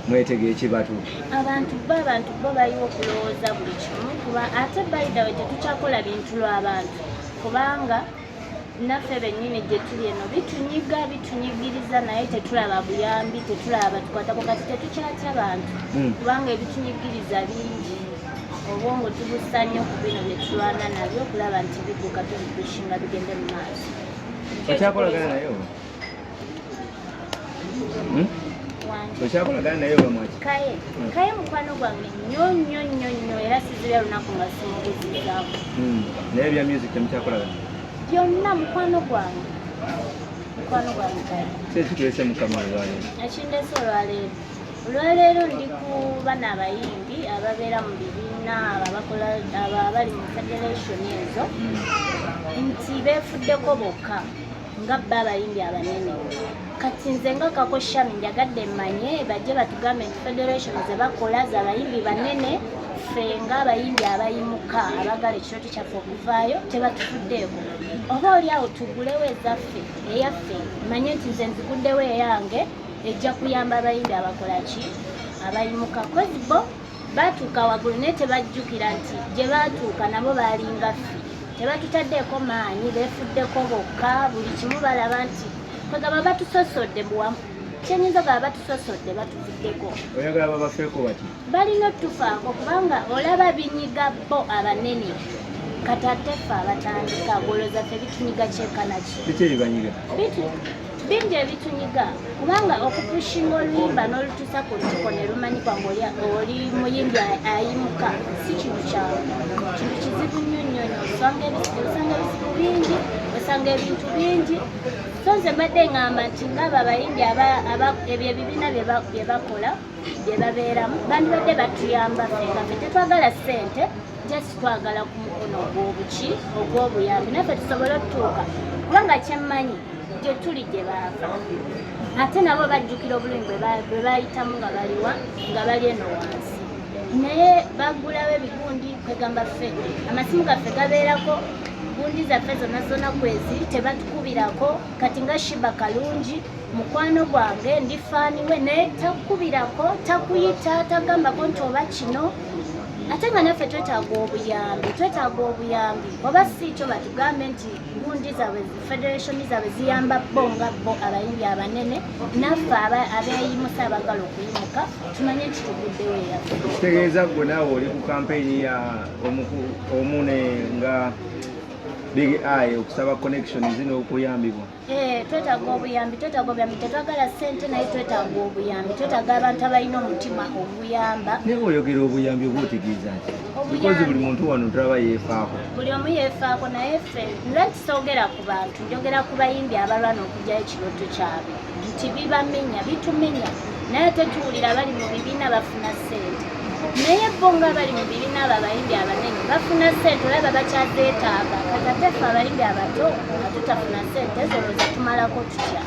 mwetege ekibatu abantu bo baliwo okulowooza buli kimu kuba ate bayidawe tetukyakola bintu lw'abantu kubanga naffe bennyini gye tuli eno bitunyigiriza naye tetulaba buyambi tetulaba tukwatako kati tetukyatya bantu kubanga ebitunyigiriza bingi obwongo tubusa nnyo ku bino bye tulwana nabyo okulaba nti biguka tubipushinga bigende mu maaso okyakolagana naye okyakolagana naye bamwaki kaye mukwano gwange nnyo era sizibya lunaku nga simubuzizaako naye ebya music temukyakolagana byonna mukwano gwange kaye kyekitulese mukama olwaleero ekindese olwaleero ndi ku bana abayimbi ababeera mu bibiina abali mu federation ezo nti beefuddeko bokka nga bba abayimbi abanene kati nze nga Kako Shammy njagadde mmanye bajje batugambe nti federation ze bakola z'abayimbi banene ffe ng'abayimbi abayimuka abagala ekirooto kyaffe okuvaayo tebatufuddeeko oba oli awo tugulewo ezaffe eyaffe manye nti nze nziguddewo eyange ejja kuyamba abayimbi abakola ki abayimuka kozi bo baatuuka waggulu naye tebajjukira nti gye baatuuka nabo baalinga ffe tebatutaddeeko maanyi beefuddeko bokka buli kimu balaba nti kwegaba batusosodde buwamu kyenyinza gaba batusosodde batuvuddeko oyagala babafeeko bati balina otufaako kubanga olaba binyiga bo abanene katateffe abatandika golooza ffe bitunyiga kyekanaki biki ebibanyiga bingi ebitunyiga kubanga okupushinga oluyimba n'olutuusa ku lutuko ne lumanyikwa ng'oli muyimbi ayimuka si kintu kyawe kintu kizibu nnyo osanga ebizibu bingi osanga ebintu bingi so nze mbadde ngamba nti ngaabo abayimbi ebyo ebibiina bye bakola bye babeeramu bandibadde batuyamba ffe nga ffe tetwagala ssente just twagala ku mukono ogw'obuyambi naffe tusobole okutuuka kubanga kyemmanyi gye tuli gye baava ate nabo bajjukira obulungi bwe bayitamu nga baliwa nga bali eno wansi naye bagulawo ebigundi kwegamba ffe amasimu gaffe gabeerako gundi zaffe zonna kweziri tebatukubirako kati nga Shiba Kalungi mukwano gwange ndi faani we naye takubirako takuyita tagambako nti oba kino ate nga naffe twetaaga obuyambi oba si kyo batugambe nti gundi zaabwe federation zaabwe ziyamba bo nga bo abayimbi abanene naffe abeeyimusa abagala okuyimuka tumanye nti tuguddewo eyaffe kitegeeza gwe naawe oli ku kampeyini ya omune nga Big Eye okusaba connection zino okuyambibwa twetaaga obuyambi tetwagala ssente naye twetaaga obuyambi twetaaga abantu abalina omutima oguyamba naye oyogera obuyambi oba otegeeza nti because buli muntu wano tulaba yeefaako buli omu yeefaako naye ffe nze tisoogera ku bantu njogera ku bayimbi abalwana okugyayo ekirooto kyabwe nti bitumenya naye tetuwulira bali mu bibiina bafuna ssente naye bo nga bali mu bibiina abo abayimbi abanene bafuna ssente olaba bakyazeetaaga katateffe abayimbi abato nga tutafuna ssente zolooza tumalako tutya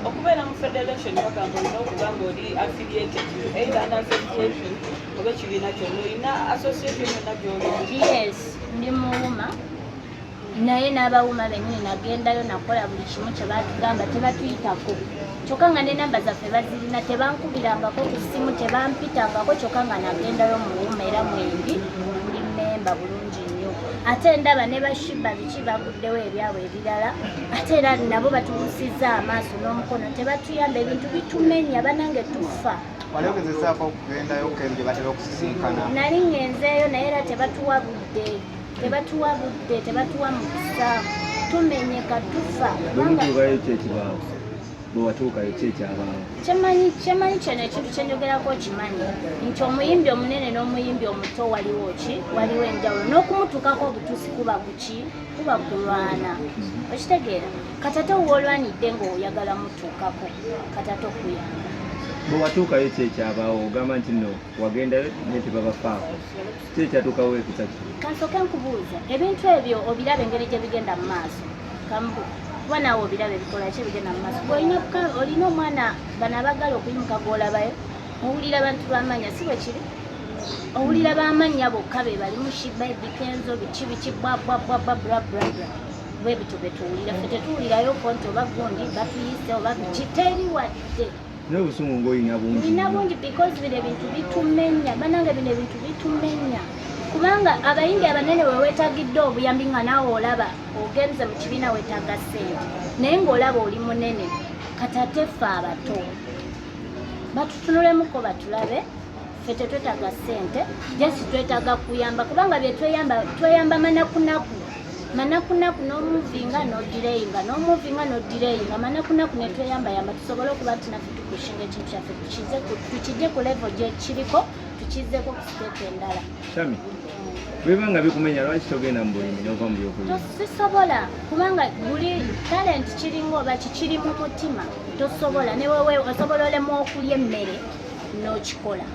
okubeera mu federation bagamba olina okuba ng'oli affiliated either an association oba ekibiina kyonna olina association yonna gy'oli yes ndi muwuma naye n'abawuma bennyini nagendayo nakola buli kimu kye batugamba tebatuyitako kyokka nga ne namba zaffe bazirina tebankubirangako ku ssimu tebampitangako kyokka nga nagendayo muwuma era mwendi buli mmemba bulungi nnyo ate ndaba ne bashiba biki baguddewo ebyabwe ebirala ate era nabo batubuusizza amaaso n'omukono tebatuyamba ebintu bitumenya banange tufa walegezezaako okugendayo kenge batera okusisinkana nali ngenzeeyo naye era tebatuwa budde tebatuwa mukisa tumenyeka tufa bwemutuukayo kyekibaawo bwewatuukayo kyekyabaawo kyemanyi kyeno ekintu kyenjogerako kimanyi nti omuyimbi omunene n'omuyimbi omuto waliwo enjawulo n'okumutuukako obutuusi kuba kulwana okitegeera katata woolwanidde ng'oyagala mutuukako katata okuyamba bwewatuukayo kyekyabaawo ogamba nti no wagendayo ne tebabafaako kyekyatuukawo ekisa ki kansooke nkubuuza ebintu ebyo obiraba engeri gye bigenda mu maaso kuba naawe obiraba ebikola ki ebigenda mu maaso olina omwana bano abagala okuyimuka gw'olabayo owulira bantu bamanya si bwe kiri owulira bamanya bokka be bali mu Shiba Eddy Kenzo biki bwabwabwabwabwabwa bwe bityo betuwulira ffe tetuwulirayo konti oba gundi batuyise oba biki teri wadde n'obusungu ng'olina bungi. Nina bungi because bino ebintu bitumenya, bannange bino ebintu bitumenya. Kubanga abayimbi abanene we weetagidde obuyambi nga naawe olaba ogenze mu kibiina weetaaga ssente. Naye ng'olaba oli munene, kati ate ffe abato. Batutunulemuko batulabe, ffe tetwetaaga ssente, jasi twetaaga kuyamba kubanga bye tweyamba manakunaku. Manakunaku n'omuvinga n'odireyinga, n'omuvinga n'odireyinga, manakunaku ne tweyambayamba tusobole okuba nti naffe tukushinga ekintu kyaffe tukijje ku level gye kiriko tukizzeeko ku siteepu endala. Shammy, biba nga bikumenya lwaki togenda mu bulimi n'ova mu byokulima? Sisobola kubanga buli talent kiringa oba kikiri mu mutima tosobola ne wewe osobola olemu okulya emmere n'okikola.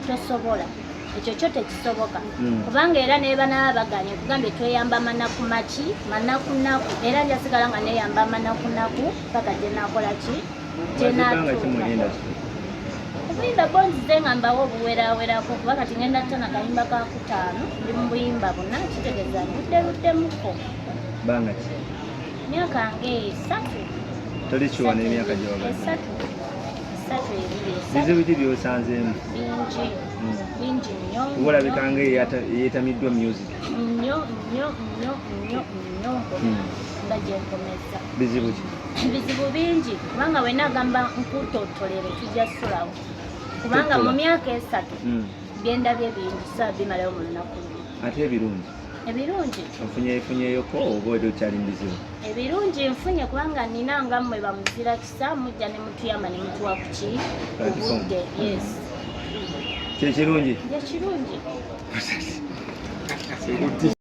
Tosobola ekyo kyo tekisoboka kubanga era ne banaba baganye kugambye tweyamba manakunaku era njasigala nga neyamba manakunaku paka gye nakola ki gye natuuka. Obuyimba bonzize nga mbawo obuwerawerako kuba kati ngenda tana kayimba ka 5 ndi mu buyimba bonna kitegeeza luddemuko. Banga ki? Myaka nga 3. Toli kiwa n'emyaka gy'oba? 3 bizibu ki by'osanzeemu? Bingi nnyo. Olabika nga yeetamiddwa music. Nnyo. Nga gyenkomeza. Bizibu ki? Bizibu bingi kubanga we nagamba nkutottolere tujja ssulawo kubanga mu myaka 3 byendabye bingi saa bimalayo mu lunaku lumu. Ate ebirungi? Ebirungi Nfunyeyo oba oli okyali mu bizibu? Ebirungi nfunye kubanga nina nga mmwe bamuzira kisa mujja ne mutuyamba ne mutuwa ku ki Obutayagariza. Yes. Kye kirungi? Ye kirungi.